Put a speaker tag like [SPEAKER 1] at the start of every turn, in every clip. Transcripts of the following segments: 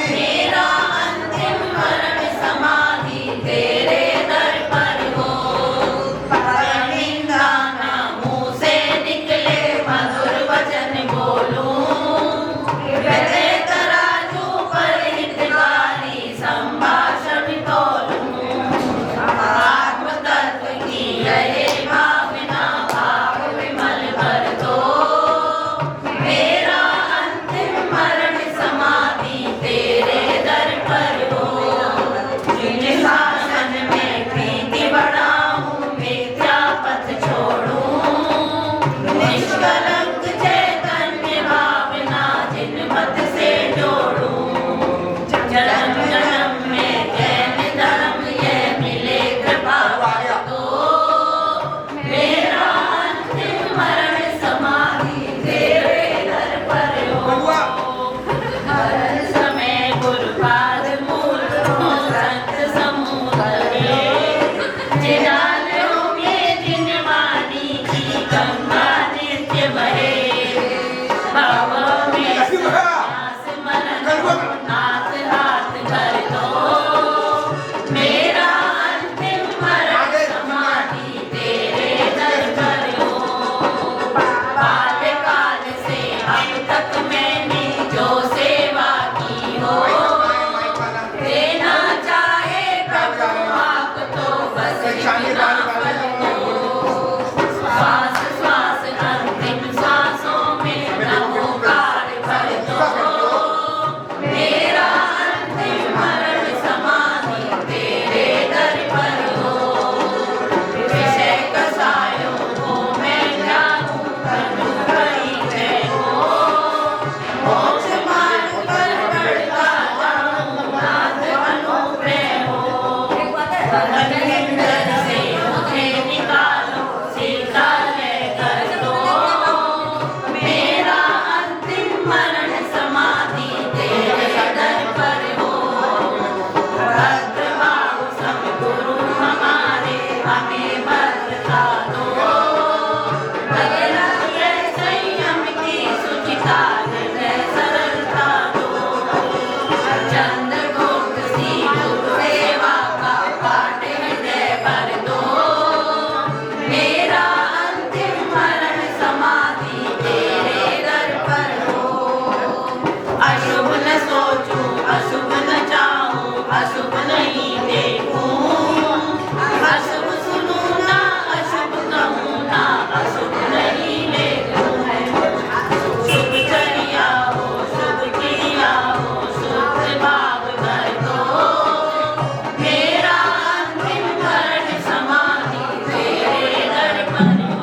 [SPEAKER 1] मेरा अंतिम मरण समाधि तेरे दर पर हो। परनिंदा ना मुँह से निकले मधुर वचन बोलूं। हृदय तराजू पर हितकारी संभाषण तोलूं। आत्म तत्व की यही भावना भाव विमल कर दो। मेरा अंतिम मरण समाधि तेरे दर पर हो। जिन शासन में प्रीति बढ़ाऊं मिथ्या पथ छोड़ूं। निष्कलंक चैतन्य भावना जिन मत से जोड़ूं। जन्म जन्म में जैन धर्म ये मिले कृपा दो। मेरा अंतिम मरण समाधि तेरे दर पर हो। हर समय गुरुपाद मूल हो संत समुदरे। जिनालयों में जिन वाणी की गंगा नित्य बहे। भव में संन्यास मरण नाथ हाथ कर दो। मेरा अंतिम मरण समाधि तेरे दर पर हो। बाल्यकाल से अब तक मैंने जो सेवा की हो। देना चाहे प्रभु आप तो बस इतना फल दो। श्वास श्वास अंतिम श्वासों में नमोकार कर दो। मेरा अंतिम मरण समाधि तेरे दर पर हो। विषय कसायों को मैं त्यागूं तनु परिचय को। मोक्ष मार्ग पर बढ़ता जाऊं नाथ अनुग्रह हो। बंधन से मुझे निकालो शीतल कर दो। मेरा अंतिम मरण समाधि तेरे दर पर हो। भद्रभाव सब गुरु हमारे हमें भद्रता दो। भगवत संयम की सुचिता हृदय सरलता दो। चंद्रगुप्त सी गुरुसेवा का पाठ हृदय भर दो। मेरा अंतिम मरण समाधि तेरे दर पर हो। अशुभ न सोचूं अशुभ न चाहूं अशुभ नहीं देखूं। अशुभ सुनूं ना अशुभ कहूं ना अशुभ नहीं लेखूं। शुभ चर्या हो शुभ क्रिया हो शुभ भाव कर दो। मेरा अंतिम मरण समाधि तेरे दर पर हो।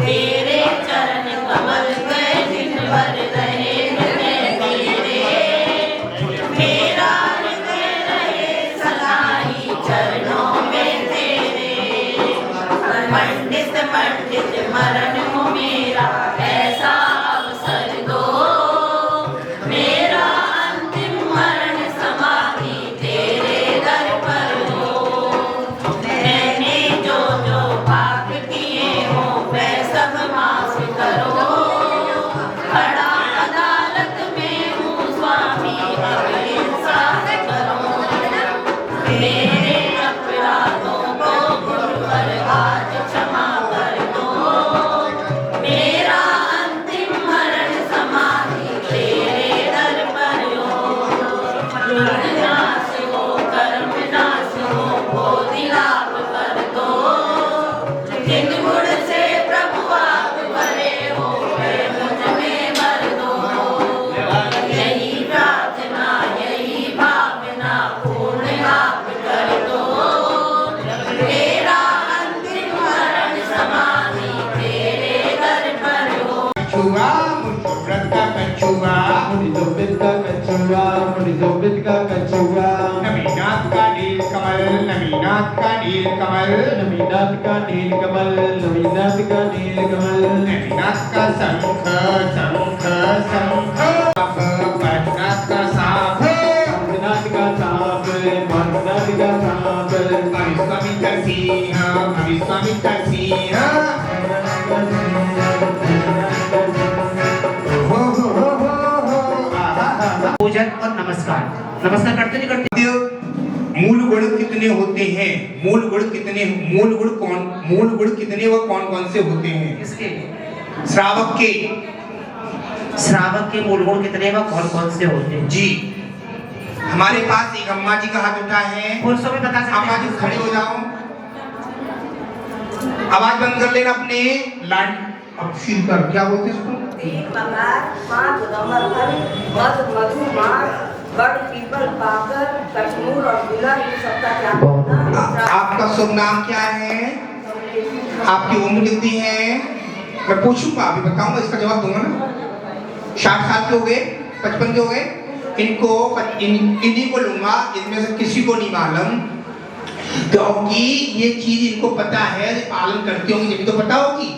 [SPEAKER 1] तेरे चरण कमल गए दिन भर रहे हृदय मेरे। मेरा हृदय रहे सदा ही चरणों में तेरे। पंडित पंडित मरण हो मेरा ऐसा अवसर दो। मेरा अंतिम मरण समाधि तेरे दर पर हो। मैंने जो जो पाप किए हो वह सब माफ करो। खड़ा अदालत में हूँ स्वामी अब इंसाफ करो। मेरे अपराधों को गुरुवर आज क्षमा कर दो। मेरा अंतिम मरण समाधि तेरे दर पर हो। नाश हो कर्म नाश हो बोधि लाभ कर दो। जिन गुण से प्रभु आप भरे हो वे मुझ में भर दो। यही प्रार्थना यही भावना पूर्ण आप कर दो। मेरा अंतिम मरण समाधि तेरे दर पर हो।
[SPEAKER 2] कछुआ मुझको व्रत का कछुआ
[SPEAKER 3] मुनि जोबित का कछुआ मुनि जोबित का कछुआ।
[SPEAKER 2] नवीनाथ का नील कमल नवीनाथ का नील कमल
[SPEAKER 3] नवीनाथ का नील कमल नवीनाथ का नील कमल।
[SPEAKER 2] नवीनाथ का शंख शंख शंख पद्मनाथ का सांप
[SPEAKER 3] पद्मनाथ का सांप पद्मनाथ का सांप।
[SPEAKER 2] अविश्वामित्र सिंह अविश्वामित्र सिंह पूजन
[SPEAKER 4] नमस्कार। नमस्कार करते नहीं करते?
[SPEAKER 2] मूल गुण कितने होते हैं? मूल गुण कितने व कौन से होते हैं?
[SPEAKER 4] किसके?
[SPEAKER 2] श्रावक के।
[SPEAKER 4] श्रावक के मूल गुण कितने व कौन से होते हैं?
[SPEAKER 2] जी, हमारे पास एक अम्मा जी का हाथ उठा है।
[SPEAKER 4] पुरुषों में बता सकते हैं?
[SPEAKER 2] अम्मा जी खड़े हो जाओ, आवाज बंद कर लेना अपने लाड अब शील कर क्या बोलते हैं इसको? आपका शुभ नाम क्या है? आपकी उम्र कितनी है? मैं पूछूंगा, अभी बताऊंगा, इसका जवाब दूंगा ना। 60 साल के हो गए, 55 के हो गए, इन्हीं को लूंगा, इनमें से किसी को नहीं मालूम, क्योंकि ये चीज इनको पता है, पालन करती होंगी जब तो पता होगी।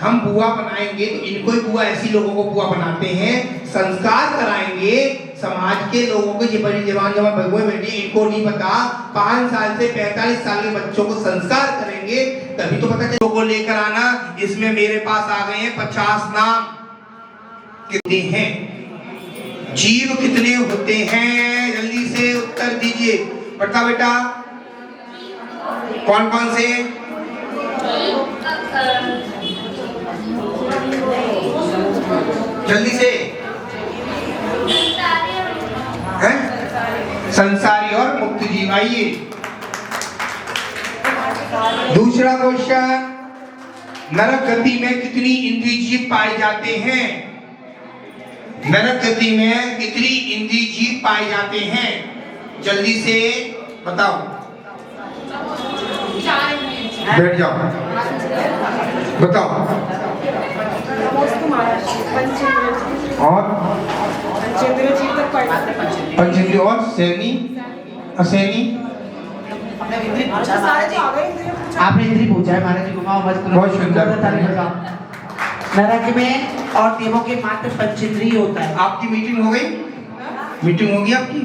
[SPEAKER 2] हम बुआ बनाएंगे तो इनको ही बुआ, ऐसी लोगों को बुआ बनाते हैं। संस्कार कराएंगे समाज के लोगों को, ये बड़ी जवान भगवे बेटी, इनको नहीं पता। 5 साल से 45 साल के बच्चों को संस्कार करेंगे तभी तो पता चलेगा। को लेकर आना, इसमें मेरे पास आ गए हैं 50 नाम। कितने हैं जीव, कितने होते हैं? जल्दी से उत्तर दीजिए, बता बेटा कौन कौन से? जल्दी से। हैं? संसारी और मुक्त जीव। आइए दूसरा क्वेश्चन, नरक गति में कितनी इंद्रिय जीव पाए जाते हैं? नरक गति में कितनी इंद्रिय जीव पाए जाते हैं? जल्दी से बताओ। बैठ जाओ, बताओ। और पंचेंद्रिय और सैनी असैनी।
[SPEAKER 4] आपने इंद्रिय पूछा है महाराज जी, घुमाओ मत करो।
[SPEAKER 2] बहुत सुंदर।
[SPEAKER 4] नरक में और देवों के मात्र पंचेंद्रिय होता है।
[SPEAKER 2] आपकी मीटिंग हो गई? मीटिंग होगी आपकी?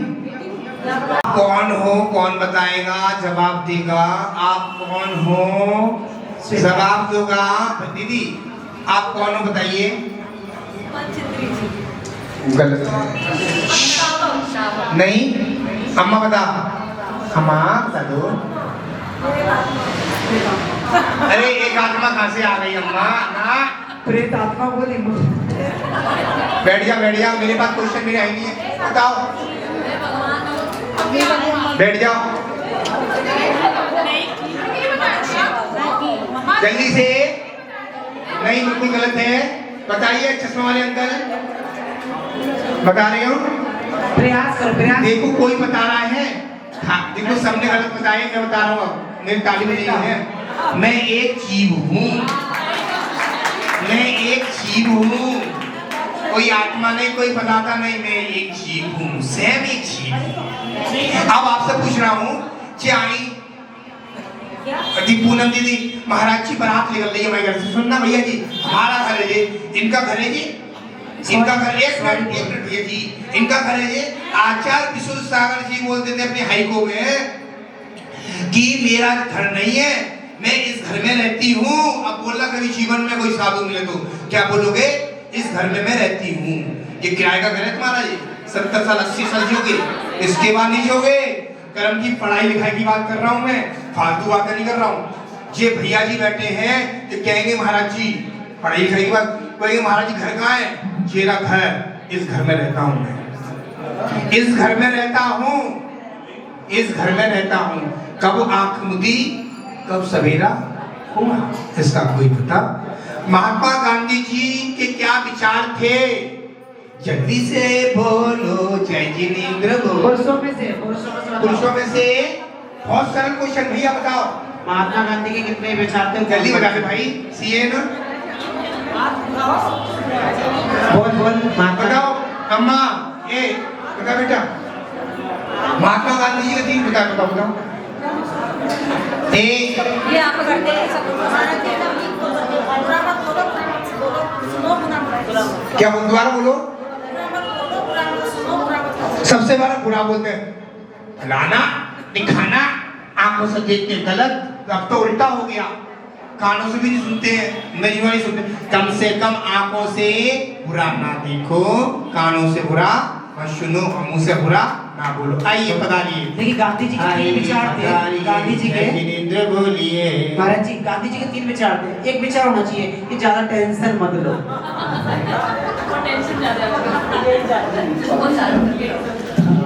[SPEAKER 2] कौन हो, कौन बताएगा, जवाब देगा? आप कौन हो, जवाब दोगा? दीदी आप कौन हो बताइए? गलत नहीं, अम्मा बता। अम्मा बता दो। अरे एक आत्मा कहाँ से आ गई अम्मा? ना
[SPEAKER 4] प्रेत आत्मा बोली।
[SPEAKER 2] बैठ जा, मेरे पास क्वेश्चन मेरे आई नहीं है, बताओ। बैठ जाओ जल्दी से। नहीं, बिल्कुल गलत है। बताइए चश्मा वाले अंकल, बता रहे हो?
[SPEAKER 4] प्रयास करो, प्रयास।
[SPEAKER 2] देखो कोई बता रहा है। हाँ देखो, सबने गलत बताया, मैं बता रहा हूँ। मेरी ताली में नहीं है। मैं एक जीव हूँ, मैं एक जीव हूँ, कोई आत्मा नहीं, कोई बताता नहीं। मैं एक जीव हूँ, स्वयं एक जीव हूँ। अब आपसे पूछ रहा हूँ, चाई पूनम दीदी महाराज जी बारात निकल रही है हमारे घर से, सुनना भैया जी, हमारा घर है जी, इनका घर है जी, इनका घर, एक मिनट भैया जी, इनका घर है जी। आचार्य विशुद्ध सागर जी बोलते थे अपने हाईको में कि मेरा घर नहीं है, मैं इस घर में रहती हूँ। अब बोलना कभी जीवन में कोई साधु मिले तो क्या बोलोगे? इस घर में मैं रहती हूँ। ये किराए का घर है तुम्हारा? ये 70 साल 80 साल जियोगे, इसके बाद नहीं जियोगे। कर्म की पढ़ाई लिखाई की बात कर रहा हूँ मैं, फालतू बातें नहीं कर रहा हूँ। ये भैया जी बैठे हैं तो कहेंगे महाराज जी पढ़ाई लिखाई की बात, कहेंगे महाराज जी घर कहाँ है? मेरा घर, इस घर में रहता हूँ मैं, इस घर में रहता हूँ, इस घर में रहता हूँ। कब आंख मुदी, कब सवेरा हुआ, इसका कोई पता? महात्मा गांधी जी के क्या विचार थे? जल्दी से बोलो, जय जिनेंद्र बोलो।
[SPEAKER 4] पुरुषों में से
[SPEAKER 2] बहुत सरल क्वेश्चन, भैया बताओ।
[SPEAKER 4] महात्मा गांधी के कितने विचार थे?
[SPEAKER 2] जल्दी बता दे भाई, सीए ना।
[SPEAKER 4] बोल
[SPEAKER 2] बताओ अम्मा, ए बता बेटा, महात्मा गांधी जी के 3 विचार बताओ। एक
[SPEAKER 1] ये आप करते हैं सब
[SPEAKER 2] क्या दोबारा बोलो? सबसे बड़ा बुरा बोलते हैं, फलाना दिखाना, आंखों से देखते गलत। अब तो उल्टा हो गया, कानों से भी नहीं सुनते हैं, नहीं सुनते। कम से कम आंखों से बुरा ना देखो, कानों से बुरा मत सुनो और मुंह से बुरा ना बोलो। आइए पधारिए।
[SPEAKER 4] देखिए गांधी जी के 3 विचार थे। गांधी जी के
[SPEAKER 2] जिनेंद्र बोलिए।
[SPEAKER 4] महाराज जी गांधी जी के 3 विचार थे। एक विचार होना चाहिए कि ज्यादा टेंशन मत लो।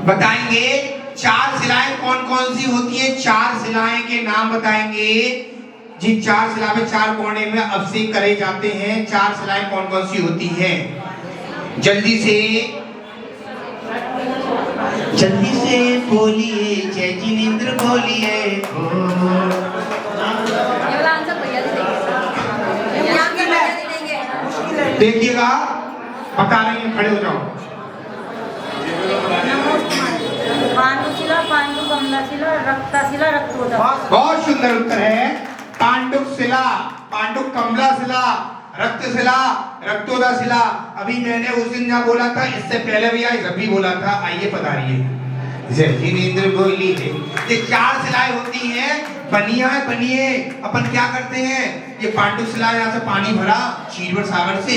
[SPEAKER 2] बताएंगे 4 शिलाएं कौन कौन सी होती है, 4 शिलाएं के नाम बताएंगे। जिन 4 शिला में 4 कोने में अभिषेक करे जाते हैं, 4 शिलाएं कौन कौन सी होती हैं, जल्दी से बोलिए। जय जिनेंद्र बोलिए। देखिएगा बता रहे हैं, खड़े हो जाओ।
[SPEAKER 1] पांडुशिला, पांडु कमलाशिला, रक्ताशिला, रक्तोदा।
[SPEAKER 2] बहुत सुंदर उत्तर है। पांडुक शिला, पांडुक कमला शिला, रक्त शिला, रक्तोदा शिला। अभी मैंने उस दिन जहाँ बोला था, इससे पहले भी आज भी बोला था। आइए पधारिए। जय जिनेंद्र बोली है। ये 4 शिलाएं होती हैं। बनिए अपन क्या करते हैं, ये पांडु शिला यहाँ से पानी भरा क्षीरसागर सागर से,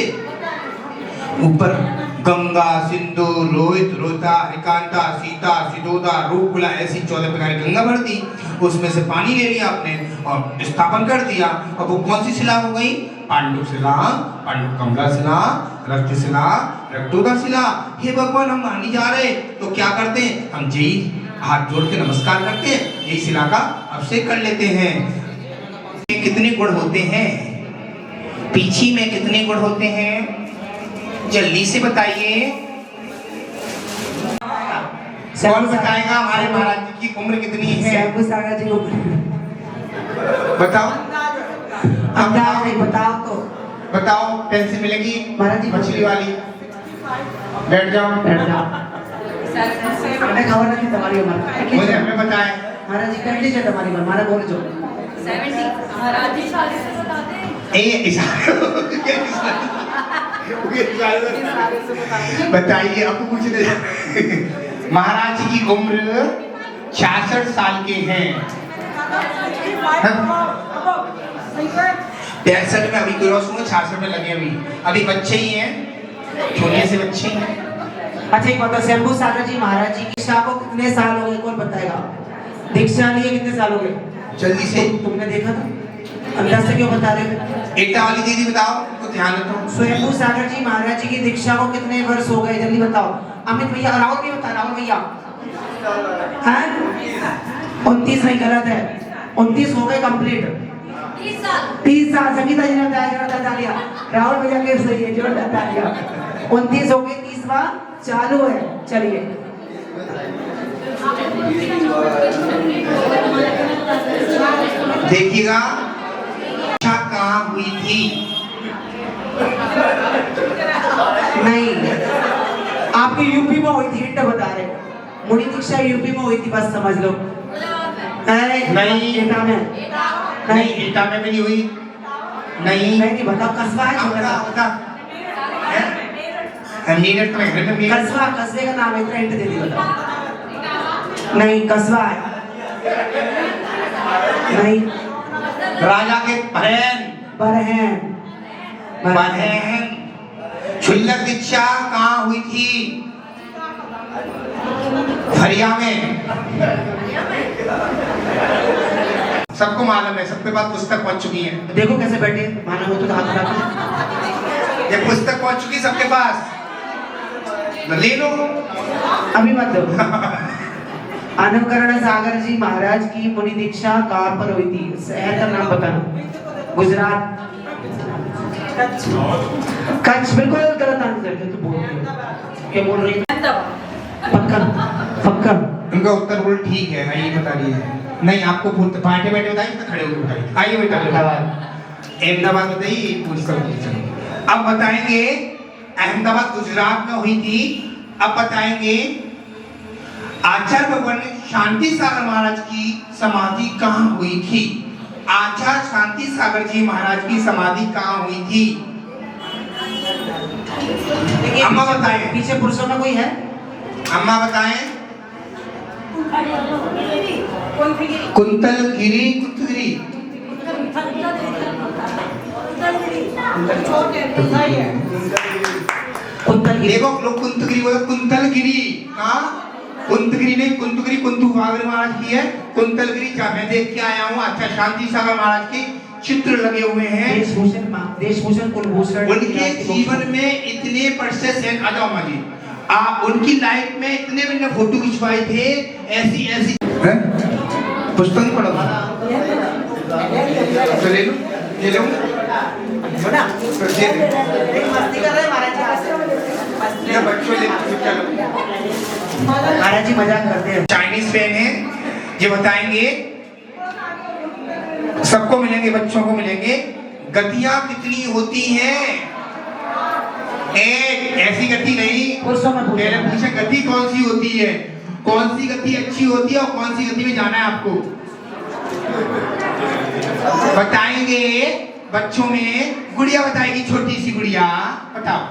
[SPEAKER 2] ऊपर गंगा, सिंधु, रोहित, रोता, हरिकांता, सीता, सिदोदा, रूपकुला, ऐसी 14 प्रकार की गंगा भर दी। उसमें से पानी ले लिया आपने और स्थापन कर दिया। अब वो कौन सी शिला हो गई? पांडु शिला, पांडु कमला शिला, रक्त शिला, रक्तोदा शिला। हे भगवान, हम मानी जा रहे तो क्या करते हैं, हम जी हाथ जोड़ के नमस्कार करते हैं, यही शिला का अभिषेक कर लेते हैं। कितने गुण होते हैं? पीछे में कितने गुण होते हैं? जल्दी से बताइए। कौन बताएगा? हमारे महाराज जी की उम्र कितनी है?
[SPEAKER 4] शंभू सागर जी उम्र
[SPEAKER 2] बताओ।
[SPEAKER 4] अंदाज नहीं, बताओ तो।
[SPEAKER 2] बताओ, पेंसिल मिलेगी
[SPEAKER 4] महाराज जी
[SPEAKER 2] मछली वाली। बैठ जाओ।
[SPEAKER 4] हमें खबर नहीं तुम्हारी उम्र।
[SPEAKER 2] मुझे हमें बताएं।
[SPEAKER 4] महाराज जी कर लीजिए तुम्हारी उम्र, हमारा बोल जो
[SPEAKER 1] 70। महाराज जी 40 से बता दें।
[SPEAKER 2] बताइए, अब कुछ नहीं। महाराज जी की उम्र 66 साल के हैं। 63 में अभी क्रॉस हुए, 66 में लगे। अभी बच्चे ही हैं, छोटे से बच्चे हैं।
[SPEAKER 4] अच्छा एक बात, शंभू सागर जी महाराज जी की दीक्षा को कितने साल हो गए, कौन बताएगा? दीक्षा लिए कितने साल हो गए?
[SPEAKER 2] जल्दी से।
[SPEAKER 4] तुमने देखा था, अंदाज से क्यों बता रहे?
[SPEAKER 2] एकता वाली दीदी बताओ, तो ध्यान रखो।
[SPEAKER 4] शंभू सागर जी महाराज जी की दीक्षा को कितने वर्ष हो गए, जल्दी बताओ। अमित भैया, राहुल भी बता, राहुल भैया। हैं? 29 नहीं, गलत है। 29 हो गए कंप्लीट। 30 साल। संगीता जी ने बता दिया। राहुल भैया के सही है, जोरदार तालियां। 29 हो गए, 30वां चालू है। चलिए
[SPEAKER 2] देखिएगा दीक्षा कहाँ हुई थी।
[SPEAKER 4] नहीं, आपकी यूपी में हुई थी, हिंट बता रहे। मुनि दीक्षा यूपी में हुई थी, बस समझ लो।
[SPEAKER 2] नहीं,
[SPEAKER 4] एटा में
[SPEAKER 2] नहीं, एटा में भी नहीं हुई। नहीं,
[SPEAKER 4] नहीं बताओ, कस्बा है छोटा सा। कस्बा, कस्बे का नाम है, इतना हिंट दे दिया। नहीं, कस्बा है। नहीं,
[SPEAKER 2] राजा के बहन क्षुल्लक दीक्षा कहाँ हुई थी? फरिया में। सबको मालूम है, सबके पास पुस्तक पहुंच चुकी है।
[SPEAKER 4] देखो कैसे बैठे, माना हो तो हाथ उठा।
[SPEAKER 2] ये पुस्तक पहुंच चुकी सबके पास, ले लो।
[SPEAKER 4] अभी मत दो। अनुकरण सागर जी महाराज की मुनि दीक्षा कहाँ पर हुई थी? शहर का नाम बताना। गुजरात, कच्छ। बिल्कुल गलत आंसर है। तो बोल क्या बोल रही है? पक्का
[SPEAKER 2] उनका उत्तर बोल ठीक है। आइए बता दीजिए। नहीं, आपको बैठे बैठे बताइए, तो खड़े होकर बताइए। आइए बेटा। अहमदाबाद बताइए, पूछता हूँ। अब बताएंगे अहमदाबाद गुजरात में हुई थी। अब बताएंगे आचार्य भगवान शांति सागर महाराज की समाधि कहाँ हुई थी? आचार्य शांति सागर जी महाराज की समाधि कहाँ हुई थी? अम्मा बताएं।
[SPEAKER 4] पीछे पुरुषों में कोई है?
[SPEAKER 2] अम्मा बताएं। कुंतलगिरी, कुंतलगिरी।
[SPEAKER 4] कुंतलगिरी।
[SPEAKER 2] देखो लोग कुंतगिरी बोले, कुंतलगिरी। हाँ, कुंतगिरी नहीं, कुंतगिरी कुंतु भागर महाराज की है। कुंतलगिरी जा मैं देख के आया हूँ। अच्छा, शांति सागर महाराज के चित्र लगे हुए हैं।
[SPEAKER 4] देशभूषण कुलभूषण
[SPEAKER 2] उनके जीवन में इतने प्रोसेस हैं। आ जाओ माजी, उनकी लाइफ में इतने मैंने फोटो खिंचवाए थे, ऐसी ऐसी। पुस्तक नहीं पढ़ा तो ले लो, ले लो।
[SPEAKER 4] मस्ती कर रहे हैं महाराज जी,
[SPEAKER 2] बच्चों ले चलो।
[SPEAKER 4] महाराज जी मजाक करते हैं।
[SPEAKER 2] चाइनीज पेन है, ये बताएंगे, सबको मिलेंगे, बच्चों को मिलेंगे। गतियां कितनी होती हैं? एक ऐसी गति नहीं, पहले पूछे गति कौन सी होती है, कौन सी गति अच्छी होती है और कौन सी गति में जाना है आपको बताएंगे। बच्चों में गुड़िया बताएगी, छोटी सी गुड़िया बताओ।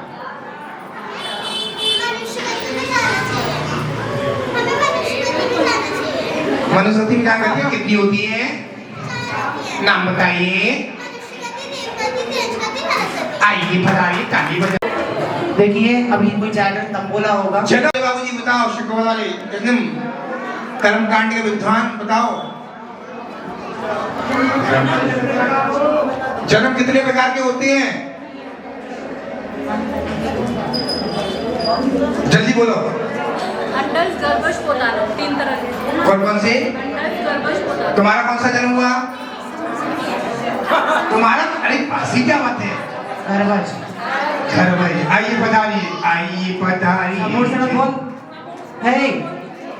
[SPEAKER 2] मनुष्य में क्या गतियां कितनी होती है? नाम बताइए। आइए बताइए, ताली बजा।
[SPEAKER 4] देखिए अभी कोई जाकर तंबोला होगा।
[SPEAKER 2] चलो बाबूजी बताओ, शिकवा वाले एकदम कर्मकांड के विद्वान बताओ। जन्म कितने प्रकार के होते हैं? जल्दी बोलो।
[SPEAKER 1] अंडज, गर्भस्फोटान, 3 तरह के।
[SPEAKER 2] कौन कौन से?
[SPEAKER 1] अंडज, गर्भस्फोटान।
[SPEAKER 2] तुम्हारा कौन सा जन्म हुआ? तुम्हारा? अरे बासी क्या बात है?
[SPEAKER 4] गर्भज।
[SPEAKER 2] गर्भज। आइए पधारिए, आइए पधारिए।
[SPEAKER 4] बोल है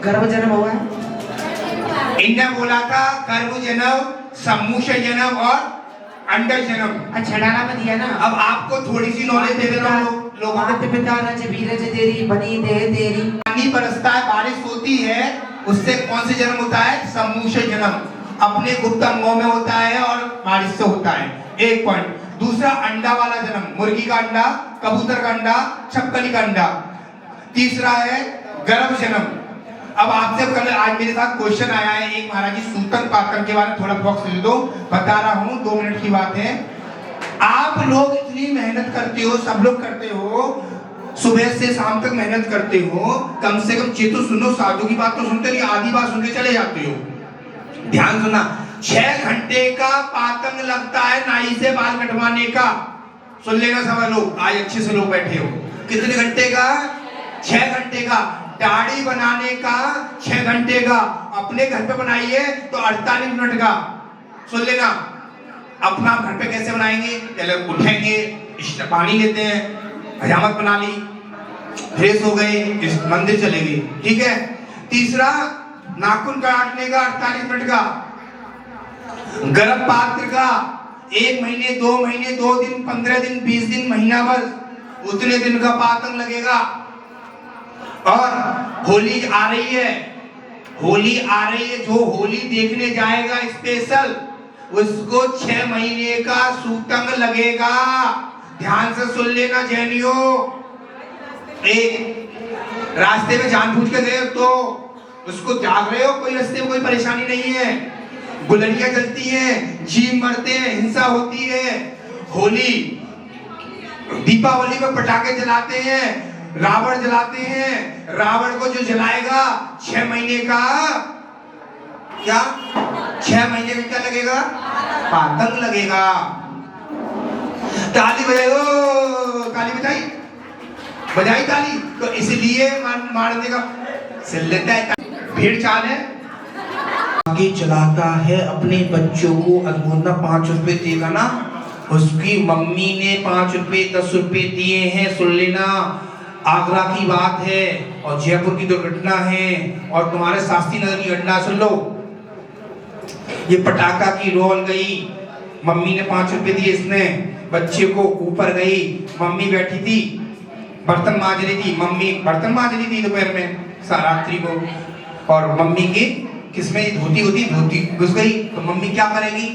[SPEAKER 4] गर्भ जन्म हुआ है।
[SPEAKER 2] इनने बोला था गर्भ जन्म, समूह जन्म और अंडज जन्म।
[SPEAKER 4] अच्छा डाला में दिया ना।
[SPEAKER 2] अब आपको थोड़ी सी नॉलेज दे देता हूँ लोगों को।
[SPEAKER 4] पिता रज बीरज तेरी बनी देह तेरी।
[SPEAKER 2] पानी बरसता है, बारिश होती है, उससे कौन से जन्म होता है? समूह जन्म। अपने गुप्त अंगों में होता है और बारिश से होता है। एक पॉइंट। दूसरा अंडा वाला जन्म, मुर्गी का अंडा, कबूतर का अंडा, छपकली का अंडा। तीसरा है गर्भ जन्म। अब आपसे कल आज मेरे साथ क्वेश्चन आया है एक, महाराज जी सूतन पातन के बारे में थोड़ा बॉक्स दे दो, बता रहा हूँ, 2 मिनट की बात है। आप लोग इतनी मेहनत करते हो, सब लोग करते हो, सुबह से शाम तक मेहनत करते हो, कम से कम चेतो सुनो, साधु की बात तो सुनते नहीं, आधी बात सुन के चले जाते हो। ध्यान सुना, 6 घंटे का पातन लगता है नाई से बाल कटवाने का। सुन लेना सब लोग, आज अच्छे से लोग बैठे हो। कितने घंटे का? 6 घंटे का। दाढ़ी बनाने का 6 घंटे का। अपने घर पे बनाइए तो 48 मिनट का। सुन लेना, अपना घर पे कैसे बनाएंगे? पहले उठेंगे, पानी लेते हैं, हजामत बना ली, फ्रेश हो गए, इस मंदिर चले गए, ठीक है। तीसरा नाखून काटने का 48 मिनट का। गर्भ पात्र का 1 महीने, 2 महीने, 2 दिन, 15 दिन, 20 दिन, महीना भर, उतने दिन का पातन लगेगा। और होली आ रही है, होली आ रही है, जो होली देखने जाएगा स्पेशल, उसको 6 महीने का सूतंग लगेगा। ध्यान से सुन लेना जैनियो। एक रास्ते में जानबूझ के गए तो उसको जाग रहे हो, कोई रास्ते में कोई परेशानी नहीं है, गुलरियां जलती हैं, जीव मरते हैं, हिंसा होती है। होली, दीपावली में पटाखे जलाते हैं, रावण जलाते हैं। रावण को जो जलाएगा 6 महीने का क्या? 6 महीने में क्या लगेगा? पातंग लगेगा। ताली बजाओ, ताली बजाई, बजाई ताली। तो इसलिए मारने का सिल लेता है, भीड़ चाल है। आगे चलाता है अपने बच्चों को, अनुमोदना 5 रुपए देगा ना, उसकी मम्मी ने 5 रुपए 10 रुपए दिए हैं। सुन लेना, आगरा की बात है और जयपुर की दुर्घटना है और तुम्हारे शास्त्री नगर की घटना सुन लो। ये पटाखा की रोल गई, मम्मी ने 5 रुपए दिए, इसने बच्चे को ऊपर गई, मम्मी बैठी थी बर्तन मांज रही थी, मम्मी बर्तन मांज रही थी दोपहर में रात्रि को, और मम्मी की किसमें धोती होती, धोती घुस गई, तो मम्मी क्या करेगी?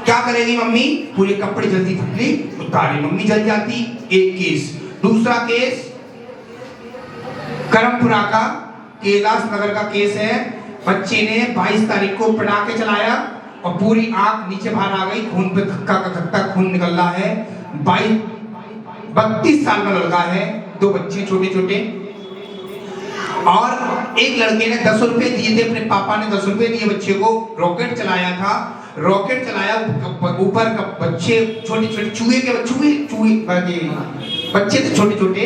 [SPEAKER 2] क्या करेगी मम्मी? पूरे कपड़े जल्दी फटली उतारी, मम्मी जल जाती। एक केस। दूसरा केस करमपुरा का, कैलाश नगर का केस है। बच्चे ने 22 तारीख को पटाखे चलाया और पूरी आंख नीचे बाहर आ गई, खून पे धक्का का धक्का खून निकल रहा है। 32 साल का लड़का है, दो बच्चे छोटे छोटे, और एक लड़के ने 10 रुपए दिए थे, अपने पापा ने 10 रुपए दिए बच्चे को, रॉकेट चलाया था, रॉकेट चलाया, ऊपर का बच्चे छोटे छोटे चूहे बच्चे थे छोटे छोटे,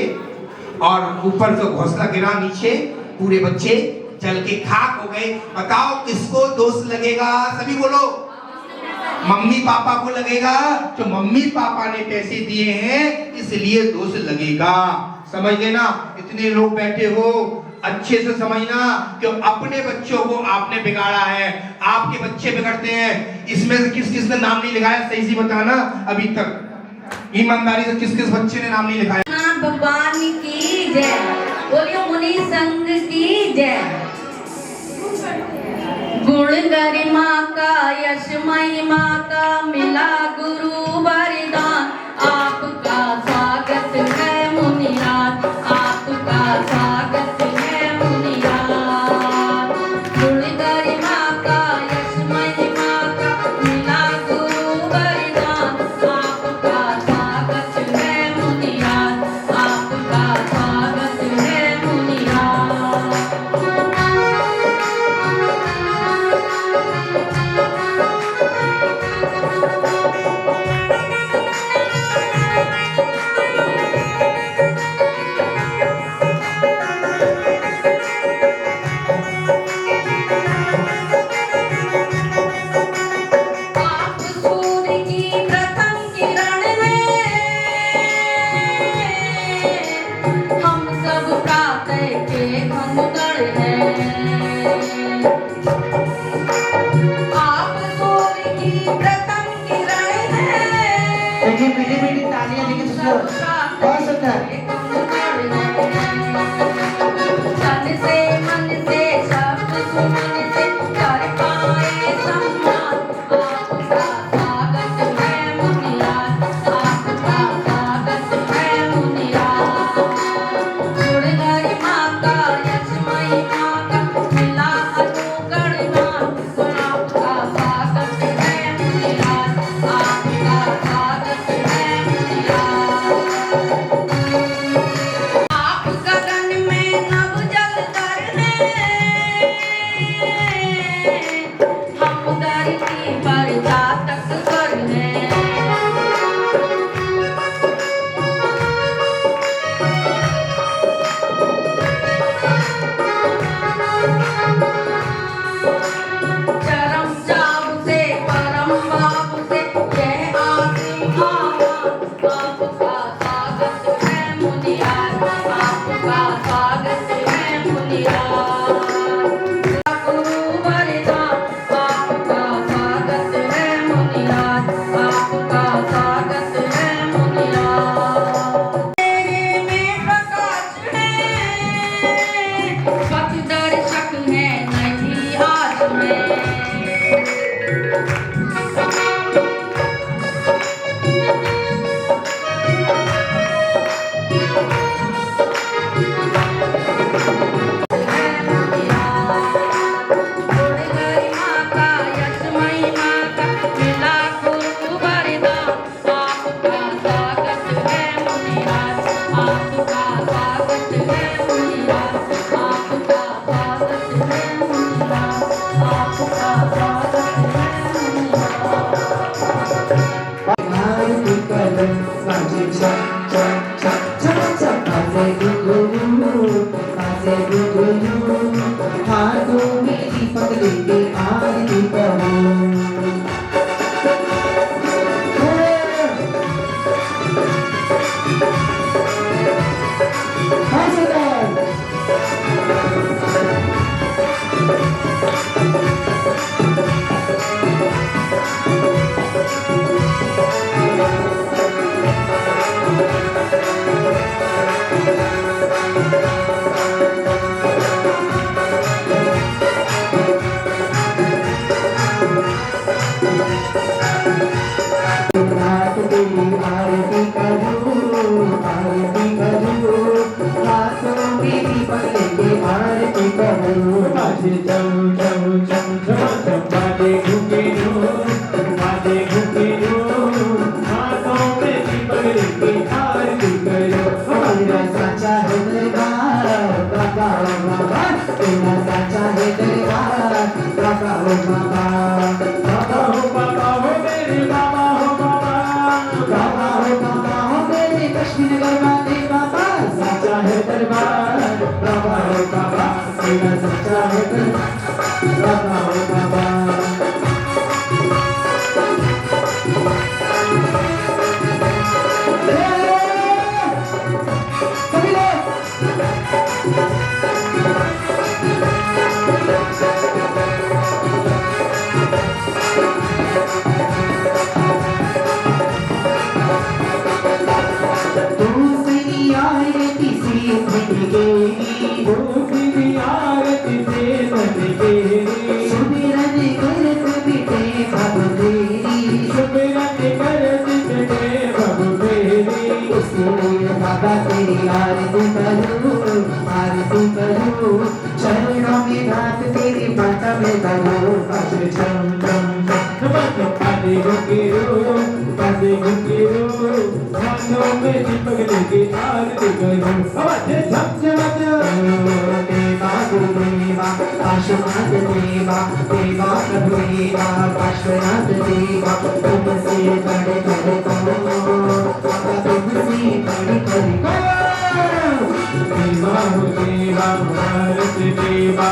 [SPEAKER 2] और ऊपर से घोंसला गिरा नीचे, पूरे बच्चे जल के खाक हो गए। बताओ किसको दोष लगेगा? सभी बोलो। मम्मी पापा को लगेगा, जो मम्मी पापा ने पैसे दिए हैं इसलिए दोष लगेगा। समझ लेना, इतने लोग बैठे हो, अच्छे से समझना कि अपने बच्चों को आपने बिगाड़ा है, आपके बच्चे बिगड़ते हैं। इसमें से किस किस ने नाम नहीं लिखाया? सही से बताना, अभी तक ईमानदारी से किस किस बच्चे ने नाम नहीं लिखाया?
[SPEAKER 1] भगवान की जय, बोलियो मुनि संग की जय। गुण गरिमा का यश महिमा का मिला गुरु वरदान, आपका स्वागत है मुनिराज, आपका स्वागत है मुनिराज। गुण गरिमा का यश महिमा का मिला गुरु वरदान, आपका स्वागत है मुनिराज, आपका स्वागत है मुनिराज। आप सूर्य की प्रथम किरण हैं, हम सब प्रातः के अंगगण हैं। आप सूर्य की प्रथम किरण हैं,
[SPEAKER 4] देखिए मीठी मीठी तालियां देखिए
[SPEAKER 1] सब
[SPEAKER 4] बहुत
[SPEAKER 1] प्रातः
[SPEAKER 4] सुंदर।
[SPEAKER 1] के अंगगण हैं। तन से मन से शब्द सुमन से कर पाए सम्मान, आपका स्वागत है मुनिराज, आपका स्वागत है मुनिराज। गुण गरिमा का यश महिमा का मिला अनुगणमान, आपका स्वागत है मुनिराज, आपका स्वागत है मुनिराज। आप गगन में नभ जल कर हैं, हम धरती पर जातक कर हैं। चरम चाव से परम भाव से यह आसिम आवान, आपका स्वागत है मुनिराज, आपका स्वागत है मुनिराज। गुरु वरदान, आपका स्वागत है मुनिराज, आपका स्वागत है मुनिराज। तेरे में प्रकाश है, पथ दर्शक है नहीं आस में। गुण गरिमा का यश महिमा का मिला गुरु वरदान, आपका स्वागत है मुनिराज, आपका स्वागत है मुनिराज, आपका स्वागत है मुनिराज, आपका स्वागत है मुनिराज।
[SPEAKER 3] आरती कर माझे छप छप छप छप छप माझे गुरु हाथों में दीपक लेके आरती करो। हाथ तेरी आरती करूं हाथों में दीपक लेके आरती करूं। माझे चम चम चम चम चम माझे घुकेरो हाथों में दीपक लेके आरती करो। मेरा साचा से मन तेरी
[SPEAKER 4] सुमिरन कर मिटे भव तेरी
[SPEAKER 3] सुमिरन कर मिटे भव तेरी
[SPEAKER 4] इसलिए बाबा तेरी आरती करूं चरणों में रात तेरी माता में करूं
[SPEAKER 3] पादे चम चम चम पादे गुकिरो हाथों में दीपक लेके आरती करूं पादे चम चम
[SPEAKER 4] देवा गुरुदेवा पार्श्वनाथ देवा देवा प्रभु देवा पार्श्वनाथ देवा तुमसे बड़े बड़े बाबा तुमसे बड़े बड़े
[SPEAKER 3] देवा हो देवा भारत देवा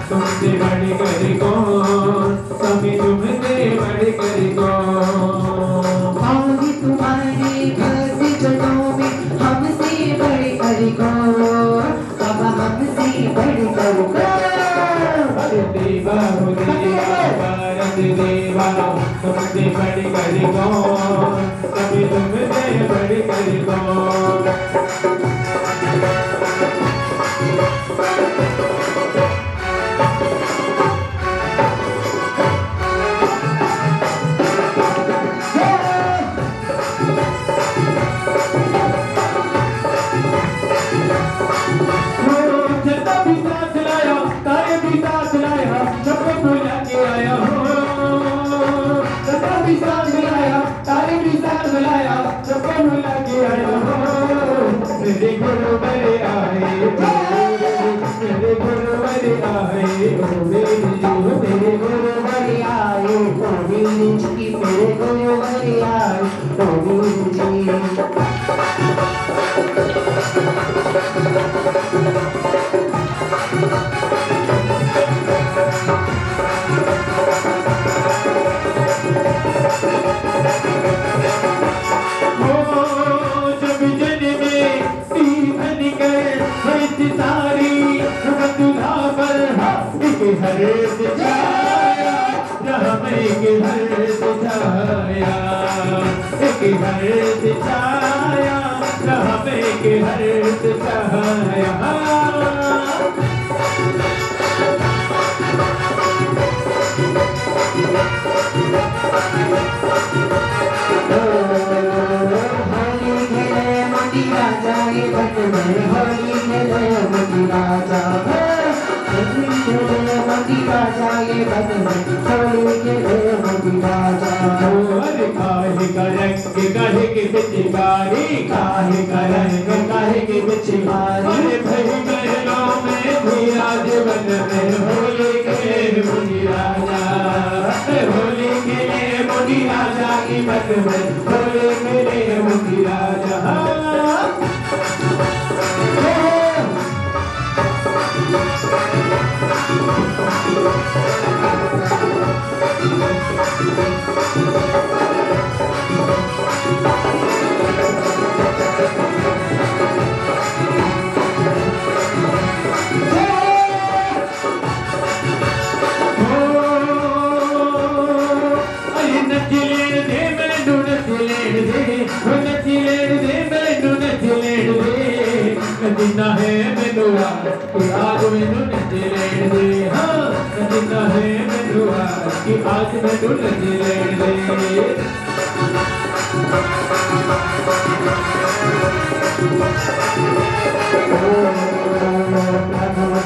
[SPEAKER 3] तुमसे बड़े कर कौन स्वामी तुमसे बड़े कर कौन
[SPEAKER 4] आओगे तुम्हारे भक्ति जनों में हमसे बड़े बड़े बाबा हमसे बड़े बड़े
[SPEAKER 3] देवा हो देवा भारत देवा तुमसे बड़े कर कौन स्वामी तुमसे बड़े कर कौन मेरे गुरुवर आए मेरे गुरुवर आए ओ मेरी जी
[SPEAKER 4] मेरे गुरुवर आए ओ मेरी जी मेरे गुरुवर आए ओ मेरी जी
[SPEAKER 3] हरे छाया जहाँ एक हरे छाया एक हरे छाया जहाँ एक हरे छाया
[SPEAKER 4] होली खेले मोती राजा ये बन में होली खेले मोती राजा होली खेले मोती राजा ये बन में होली खेले मोती राजा
[SPEAKER 3] अरे काहे काहे के पिचकारी काहे के पिचकारी अरे भाई महलों में धीराज बन में होली के मुनि राजा होली के मुनि राजा की बन में होली के मुनि राजा नचना है मेनुआ कि आज मैनू नच लेण दे हाँ नचना है मेनुआ कि आज मैनू नच लेण दे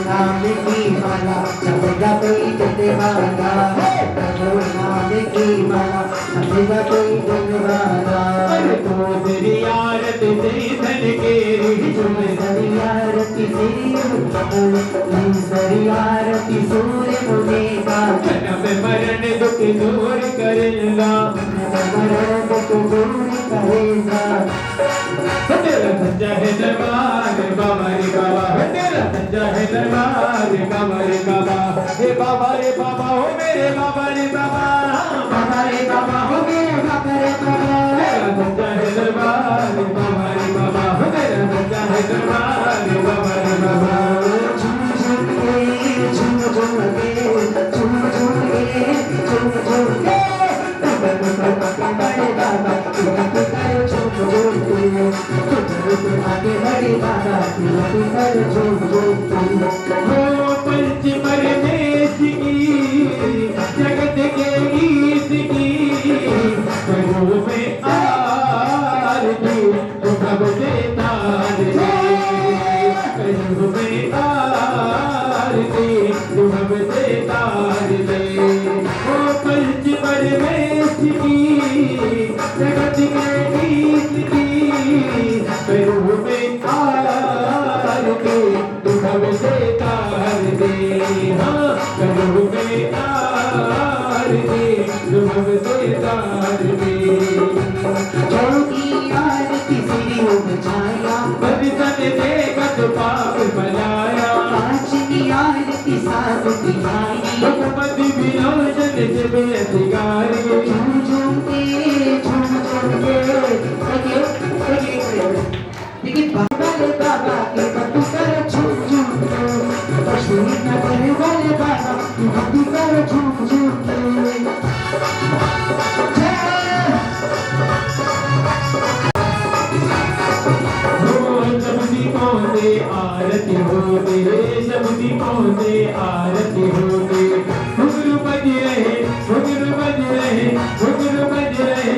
[SPEAKER 4] नाम की माला जपेगा कोई देवाला नाम की माला जपेगा कोई देवाला
[SPEAKER 3] तो तेरी आरती तेरी धन के
[SPEAKER 4] आरती तेरी आरती सूर्य मुझे का
[SPEAKER 3] जन्म मरण दुख दूर करेगा
[SPEAKER 4] मरण दुख दूर करेगा
[SPEAKER 3] तेरा सच्चा है दरबार बाबा रे बाबा तेरा सच्चा है दरबार बाबा रे बाबा हे बाबा रे बाबा हो मेरे बाबा रे बाबा
[SPEAKER 4] बाबा रे बाबा हो मेरे बाबा रे बाबा
[SPEAKER 3] तेरा सच्चा है दरबार बाबा रे बाबा हो तेरा सच्चा है दरबार बाबा रे बाबा
[SPEAKER 4] झूम झूम के झूम झूम के झूम झूम के झूम झूम के बड़े बाबा तू कर झूम झूम के आगे बड़े बाबा तू कर झूम झूम के
[SPEAKER 3] हो पंच करो में आरती ध्रुव से तारती
[SPEAKER 4] जोगी आरती सिरियों बजाया
[SPEAKER 3] बदसन देखत पाप बनाया
[SPEAKER 4] कांचनी आरती साध पिलाई
[SPEAKER 3] भगवती विलोचन से बेअधिकारी
[SPEAKER 4] झूम झूम के लेकिन बाबा के बतू कर झूम झूम के पशुई न करे वाले बाबा की बतू कर झूम झूम के
[SPEAKER 3] सब दीपों से आरती होती सब दीपों से आरती होती घुंघरू बज रहे घुंघरू बज रहे घुंघरू बज रहे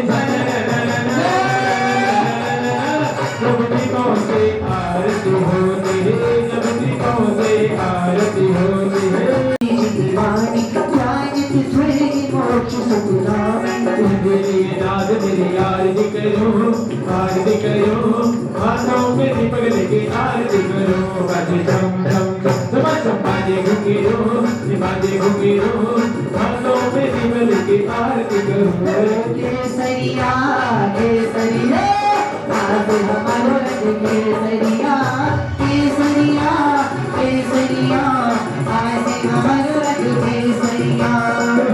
[SPEAKER 3] सब दीपों से आरती होती सब दीपों से आरती होती है
[SPEAKER 4] दीवानी जानित स्वर्ग मोक्ष सुखदामी
[SPEAKER 3] मेरी याद मेरी आरती करो आरती करो हाथों में दीपक लेके आरती करो बाजे झम झम झम बाजे घुंघरू हाथों में दीपक लेके आरती करो
[SPEAKER 4] केसरिया केसरिया आज हमारो रंग केसरिया केसरिया केसरिया आज हमारो रंग केसरिया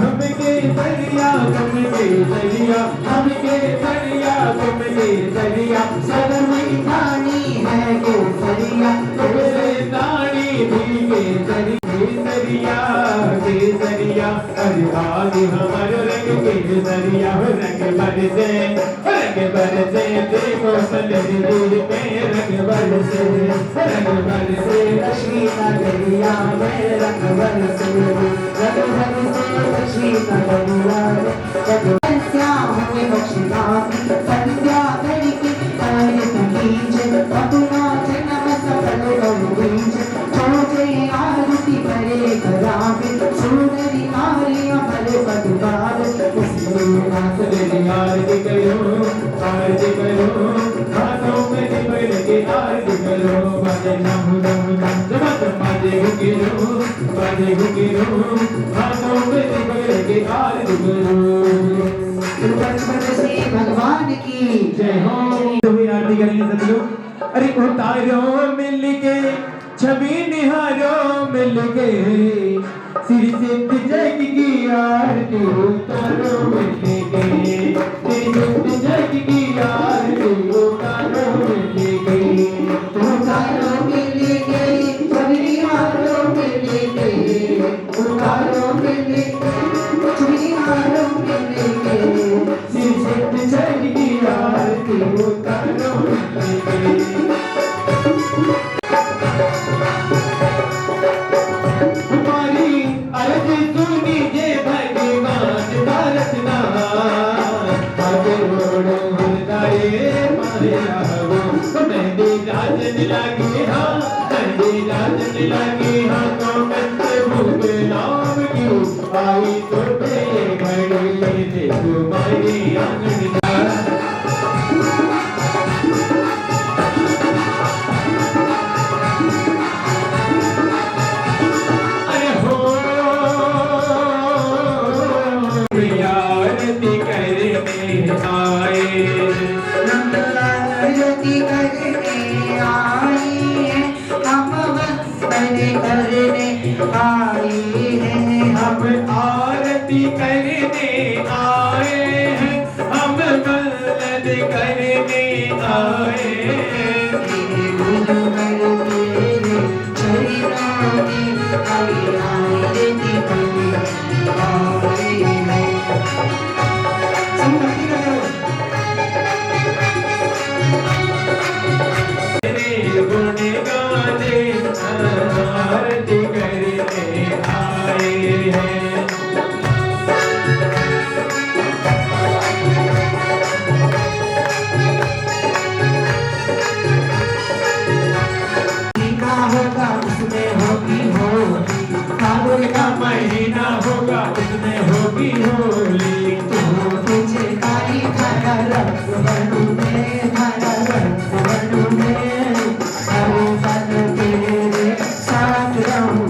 [SPEAKER 3] हम केसरिया तुम केसरिया हम केसरिया तुम केसरिया
[SPEAKER 4] सदन खानी है केसरिया
[SPEAKER 3] तुमसे दानी भी केसरिया केसरिया अरे आज हमारे रंग केसरिया रंग बरसे देखो मलरी दूर पे रंग बरसे
[SPEAKER 4] लक्ष्मी का दरिया में रंग बरसे लक्ष्मी का दरिया में श्याम में बख्शियामी संध्या करके आए तमीज अपना जन्म सफल कर बीज छोटे आरती करे करावे सुंदरी नारियां भले पदवार इसलिए नाथ
[SPEAKER 3] आरती करो हाथों में दीपक लेके आरती करो बाजे झम झम बाजे घुंघरू हाथों में दीपक लेके आरती करो
[SPEAKER 4] से भगवान की
[SPEAKER 3] जय हो तुम्हें आरती करेंगे सब लोग अरे उतारो मिल के छवि निहारो मिल के सिर सिद्ध जग की आरती उतारो मिल के सिर सिद्ध जग की आरती उतारो मिल के
[SPEAKER 4] उतारो मिल के छवि निहारो मिल के उतारो मिल के छवि निहारो मिल के
[SPEAKER 3] सिर सिद्ध जग की आरती उतारो मिल के हमारी अर्ज सुनीजे भगवान भारत माया हो मेहंदी राजन लगी हाँ मेहंदी राजन लगी हाँ तो मैं भूख नाम क्यों आई तो घड़ी देखो मारी आंगन हम आरती करने आए हैं हम मदद करने आए गुण गाने आरती करने आए हैं
[SPEAKER 4] होगा उसमें होगी होली फागुन का
[SPEAKER 3] महीना होगा उसमें होगी होली
[SPEAKER 4] तुझे कारी खाना रंग बनू में खाना रंग बनू में हरे बन तेरे साथ रहूं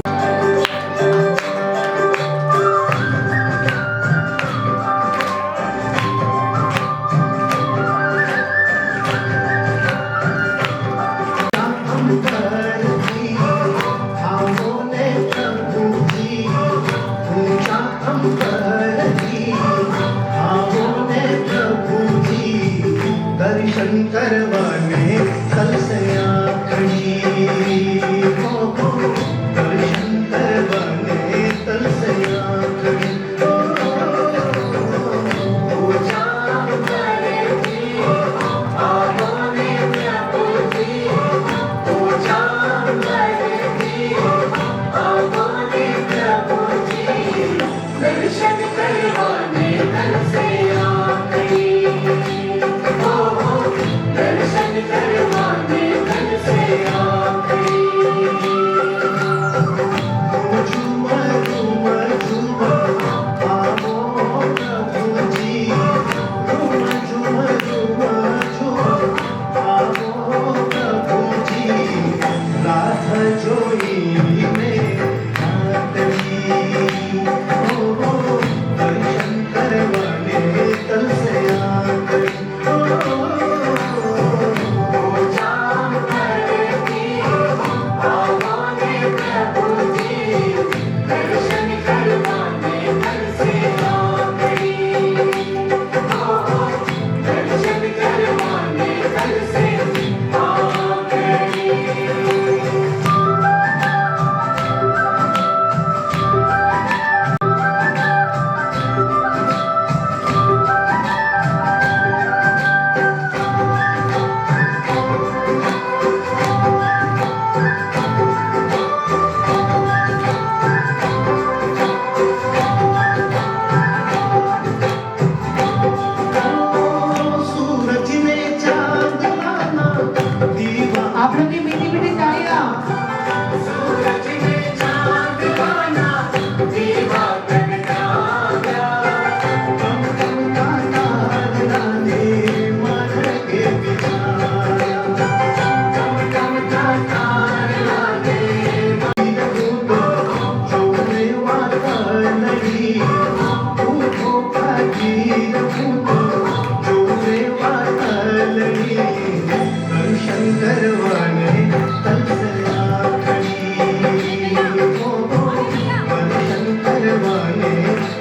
[SPEAKER 3] वाले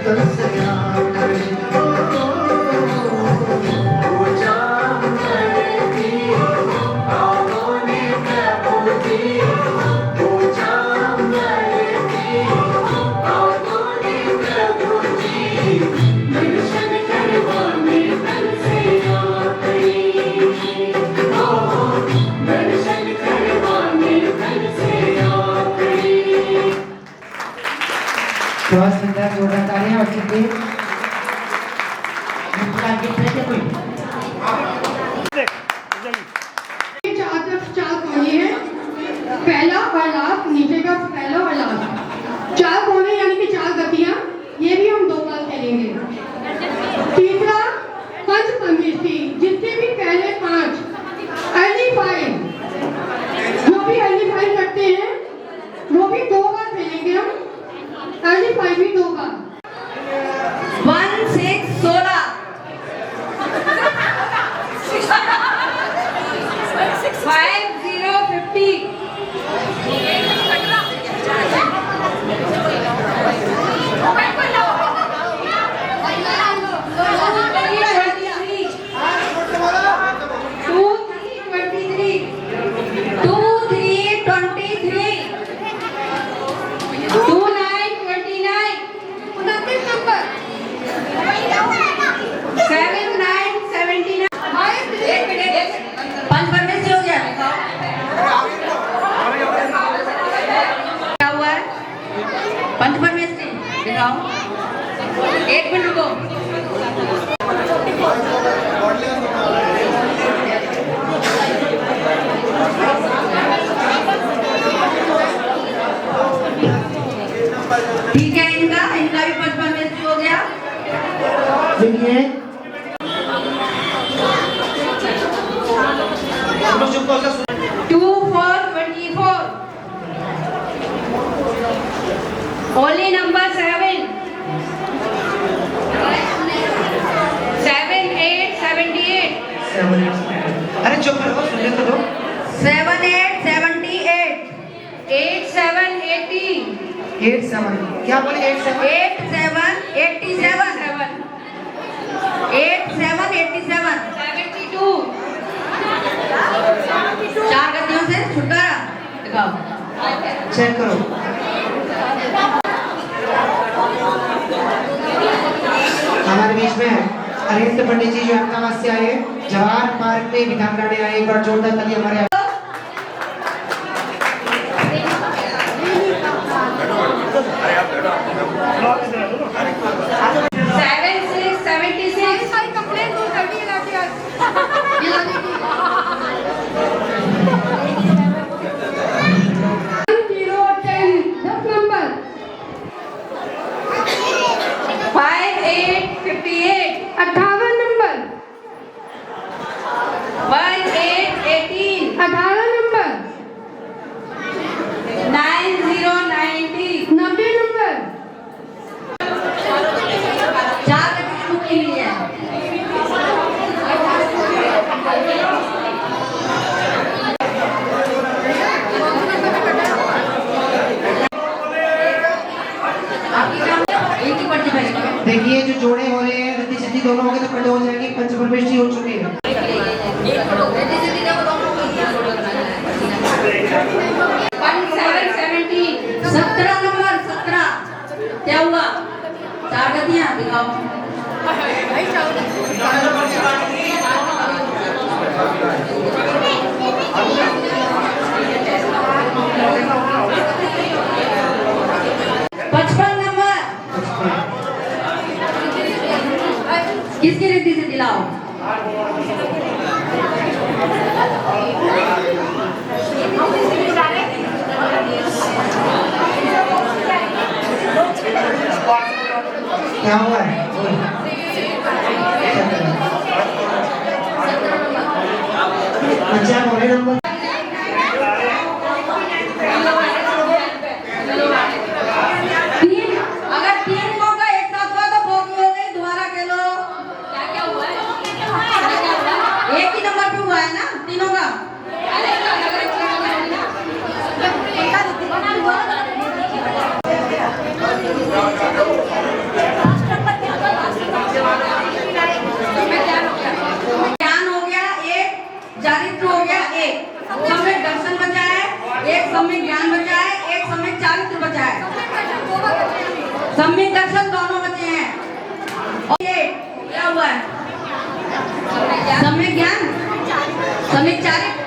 [SPEAKER 3] तरस आए।
[SPEAKER 1] दर्शन करवाने तन से आते, दर्शन करवाने तन से आते।
[SPEAKER 4] बहुत सुंदर जोरदार तालियां बच्चों के लिए। कोई
[SPEAKER 5] चाल कोने है, पहला और लास्ट, नीचे का पहला और लास्ट। चाल कोने यानी कि चार गतियां, ये भी हम 2 बार खेलेंगे। तीसरा पंच पंचेष्टि, जितने भी पहले 5 अर्ली 5 जो भी अर्ली 5 करते हैं वो भी 2 बार खेलेंगे हम। अर्ली 5 भी 2 बार।
[SPEAKER 1] 1 6 16 5 0 50 एक मिनट रुको। ठीक है, इनका भी 55 में हो गया।
[SPEAKER 4] देखिए
[SPEAKER 1] 2 4 24 only number 7 7 8 78
[SPEAKER 4] अरे चुप रहो, सुनने तो दो।
[SPEAKER 1] 7 8 78 8 7 80
[SPEAKER 4] 8 7 क्या बोले? 8 7
[SPEAKER 1] 8 7 87 8 7 87 72 चार गतियों से छुटकारा दिखाओ।
[SPEAKER 4] चेक करो। हमारे बीच में अरविंद पंडित जी जो अहमदाबाद से आए, जवाहर पार्क में विधान करने आए। एक बार जोरदार ताली हमारे।
[SPEAKER 1] 7 6 76
[SPEAKER 5] सारी कंप्लेंट दूर कर दी है नंबर
[SPEAKER 1] 5 8 58
[SPEAKER 5] 58 नंबर
[SPEAKER 1] 1 8 18
[SPEAKER 5] 18 नंबर
[SPEAKER 1] 9 0 90
[SPEAKER 5] 90 नंबर
[SPEAKER 1] चार गति रुकी हुई है।
[SPEAKER 4] देखिए जो जोड़े हो रहे हैं, रिद्धि सिद्धि दोनों हो गए तो खड़े हो जाएंगे। पंचपरमेष्टि हो चुके हैं।
[SPEAKER 1] 17 नंबर 17 क्या हुआ? चार गतियां दिखाओ। किसकी रिद्धि से दिलाओ?
[SPEAKER 4] क्या हुआ है? अच्छा बोले नंबर
[SPEAKER 1] अगर 3 मौका एक साथ हुआ तो बोगी हो गई। दोबारा खेलो। क्या हुआ है? एक ही नंबर पे हुआ है ना तीनों का। सम्यक दर्शन दोनों बचे हैं। और ये क्या हुआ है? सम्यक ज्ञान, सम्यक चारित्र।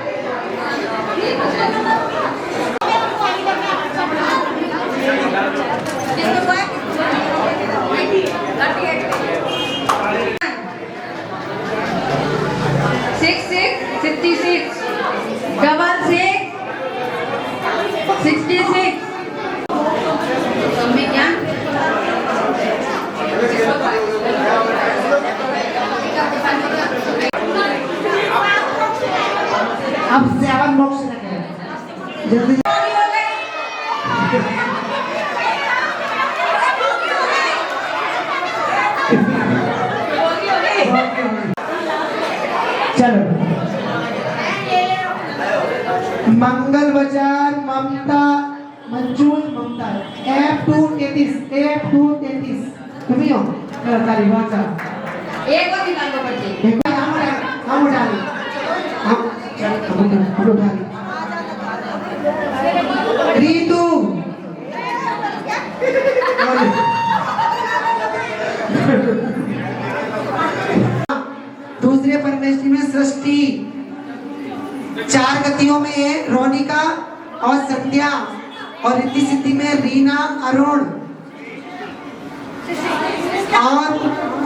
[SPEAKER 1] किसको हुआ है? 66 डबल 66 सम्यक ज्ञान।
[SPEAKER 4] अब 7 मोक्ष लगे जल्दी। चलो मंगल बाजार ममता मंजूर ममता F233 तुम ही हो ताली बात
[SPEAKER 1] एक और निकाल दो बच्चे।
[SPEAKER 4] एक बार हम उठा ली हम उठा ली रीतु दूसरे परमेष्टि में सृष्टि, 4 गतियों में है रोनिका और संध्या, और रिद्धि सिद्धि में रीना अरुण, और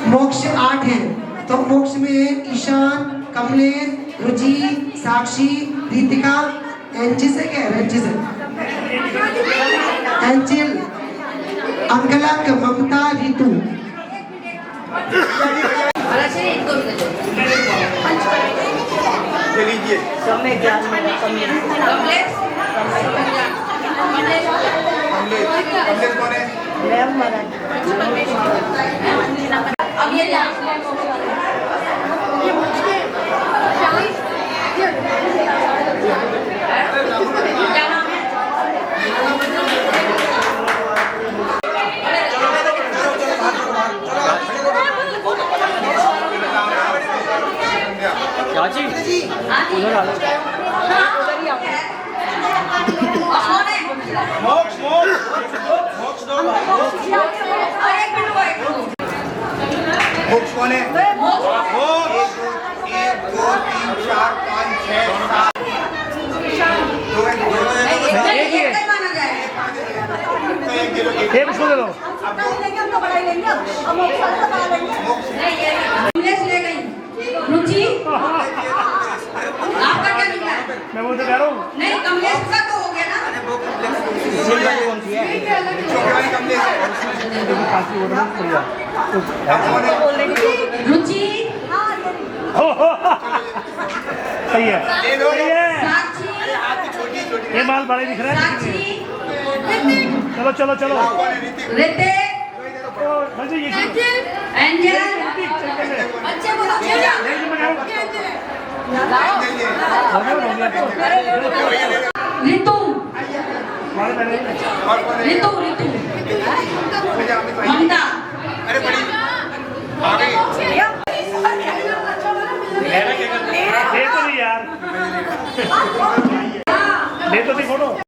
[SPEAKER 4] मोक्ष 8 है। तो मोक्ष में है ईशान, कमलेश, रुचि, साक्षी, रीतिका, एंजिस है क्या? एंजिस है, एंजिल, अंगलक, ममता, ऋतु।
[SPEAKER 2] लीजिए
[SPEAKER 1] सम्यक ज्ञान में कमलेश
[SPEAKER 2] कौन है?
[SPEAKER 1] अब ये क्या नाम है?
[SPEAKER 3] चाची उधर आ जाओ।
[SPEAKER 1] कौन है?
[SPEAKER 2] मोक्ष दो। मोक्ष कौन है? मोक्ष 1 2 3 4 5 6 7
[SPEAKER 3] एक इसको दे दो।
[SPEAKER 1] कमलेश ले गई। रुचि आपका क्या निकला?
[SPEAKER 3] मैं वो तो कह रहा हूँ।
[SPEAKER 1] नहीं कमलेश का तो हो गया ना। रुचि
[SPEAKER 3] सही है, सही है।
[SPEAKER 1] साक्षी
[SPEAKER 3] ये माल बड़े दिख रहा है।
[SPEAKER 1] साक्षी
[SPEAKER 3] चलो चलो चलो।
[SPEAKER 1] ऋतिक
[SPEAKER 3] जी ये
[SPEAKER 1] एंजल बच्चे को तो खेला ऋतु ऋतु ऋतु ममता।
[SPEAKER 2] अरे बड़ी आ गई।
[SPEAKER 3] दे तो नहीं यार, दे तो नहीं फोटो।